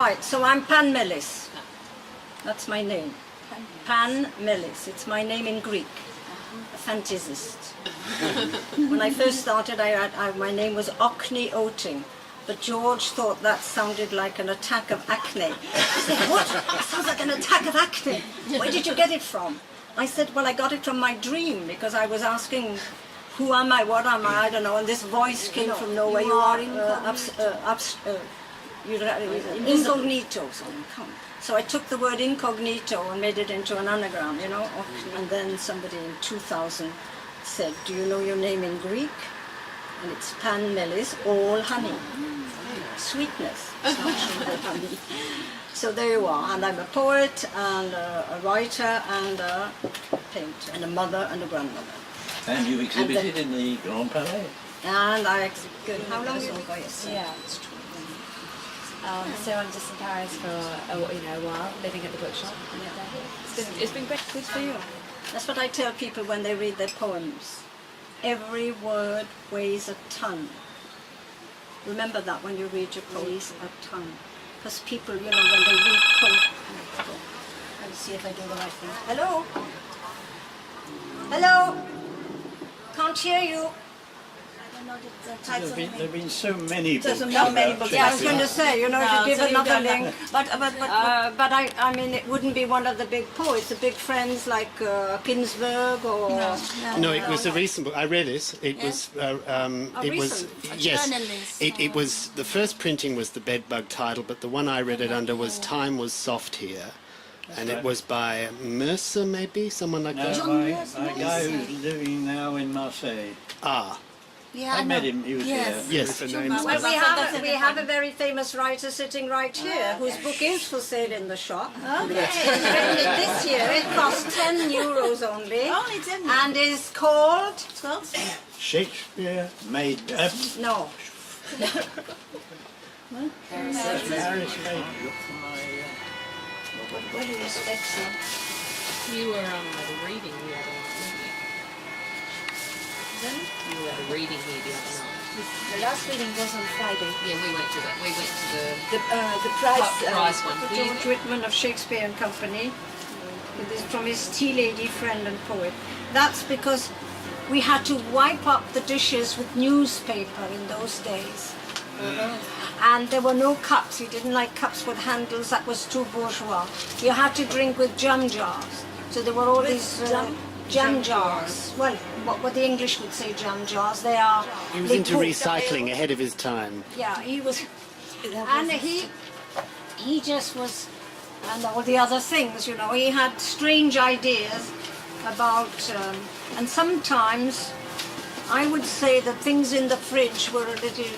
Right, so I'm Panmelys. That's my name. Panmelys. It's my name in Greek. A fantasist. When I first started, my name was Ocney Oating. But George thought that sounded like an attack of acne. He said, what? It sounds like an attack of acne. Where did you get it from? I said, well, I got it from my dream, because I was asking, who am I, what am I don't know, and this voice came from nowhere. You are incognito. So I took the word incognito and made it into an anagram, you know. And then somebody in 2000 said, do you know your name in Greek? And it's Panmelys, all honey. Sweetness. Honey. So there you are. And I'm a poet and a writer and a painter and a mother and a grandmother. And you exhibited in the Grand Palais. And I exhibited. How long ago? Yeah. So I'm just in Paris for a while, living at the bookshop. Yeah. It's been great. Good for you. That's what I tell people when they read their poems. Every word weighs a ton. Remember that when you read your poems, a ton. Because people, you know, when they read poems... Let's see if I do the right thing. Hello? Hello? Can't hear you. There have been so many books. Yeah, I was going to say, you know, if you give another link. But I mean, it wouldn't be one of the big poets, the big friends like Ginsberg or... No, it was a recent book. I read it. It was... It was... The first printing was the Bedbug title, but the one I read it under was Time Was Soft Here. And it was by Mercer, maybe? Someone like that? My guy who's living now in Marseille. Ah. Yeah, I met him, he was here. Yes. Well, we have a very famous writer sitting right here, whose book is for sale in the shop. This year it cost €10 only. Only 10 and is called... Shakespeare made... No. Paris made... Look for my... What do you expect, sir? You were at a reading the other night, weren't you? You were at a reading here the other night. The last reading was on Friday. Yeah, we went to that. We went to The prize one. George Whitman of Shakespeare and Company. It is from his tea lady friend and poet. That's because we had to wipe up the dishes with newspaper in those days. And there were no cups. He didn't like cups with handles. That was too bourgeois. You had to drink with jam jars. So there were all these jam jars. Well, what the English would say jam jars. They are... He was into recycling ahead of his time. Yeah, he was... And he just was... And all the other things, you know. He had strange ideas about... and sometimes I would say that things in the fridge were a little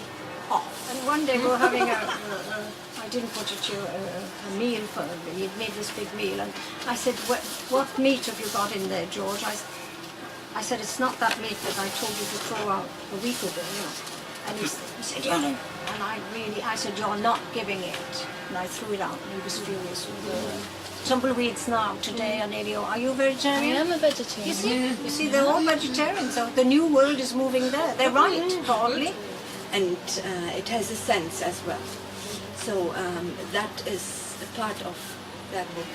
off. And one day we were having I didn't put it to a meal for him. He'd made this big meal, and I said, what meat have you got in there, George? I said, it's not that meat that I told you to throw out a week ago, you know. And he said, yeah. And I said, you're not giving it. And I threw it out, and he was furious with the tumbleweeds now, today, and Elio. Are you a vegetarian? I am a vegetarian. You see, they're all vegetarians, so the new world is moving there. They're right, probably. And it has a sense as well. So that is a part of that book.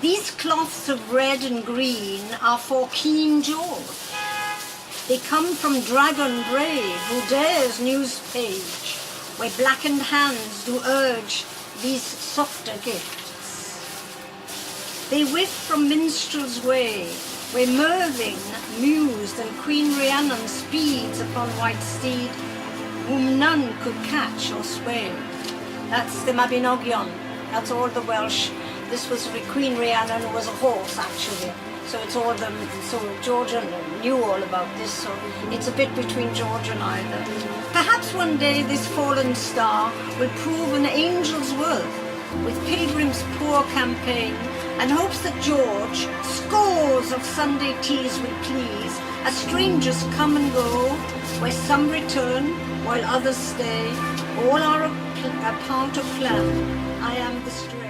These cloths of red and green are for keen jaw. They come from Dragon Brave, who dares news page, where blackened hands do urge these softer gifts. They whiff from Minstrel's Way, where Mervyn mused and Queen Rhiannon speeds upon white steed, whom none could catch or sway. That's the Mabinogion. That's all the Welsh. This was Queen Rhiannon, who was a horse, actually. So it's all the... So George knew all about this, so it's a bit between George and I. Perhaps one day this fallen star will prove an angel's worth with Pilgrim's Poor campaign, and hopes that George scores of Sunday teas will please, as strangers come and go, where some return while others stay. All are a part of plan. I am the stranger.